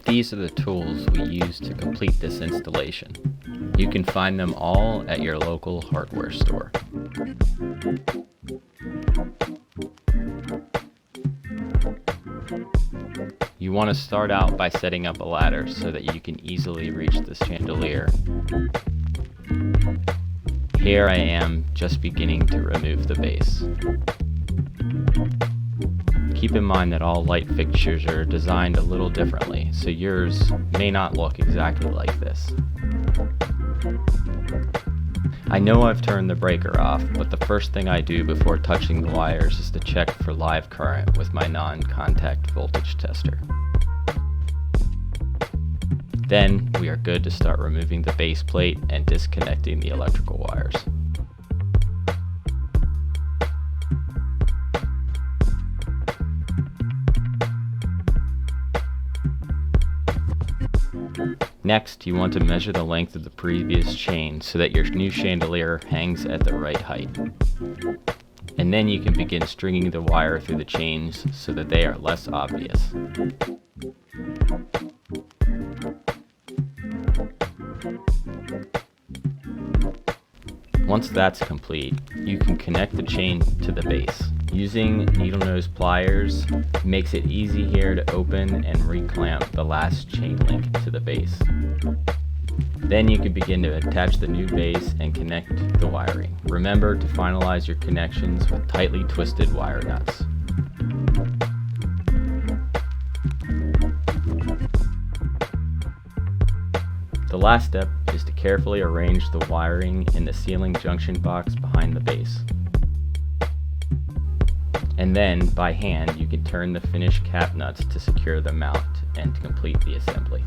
These are the tools we use to complete this installation. You can find them all at your local hardware store. You want to start out by setting up a ladder so that you can easily reach this chandelier. Here I am just beginning to remove the base. Keep in mind that all light fixtures are designed a little differently, so yours may not look exactly like this. I know I've turned the breaker off, but the first thing I do before touching the wires is to check for live current with my non-contact voltage tester. Then we are good to start removing the base plate and disconnecting the electrical wires. Next, you want to measure the length of the previous chain so that your new chandelier hangs at the right height. And then you can begin stringing the wire through the chains so that they are less obvious. Once that's complete, you can connect the chain to the base. Using needle nose pliers makes it easy here to open and reclamp the last chain link to the base. Then you can begin to attach the new base and connect the wiring. Remember to finalize your connections with tightly twisted wire nuts. The last step is to carefully arrange the wiring in the sealing junction box behind the base. And then, by hand, you can turn the finished cap nuts to secure the mount and to complete the assembly.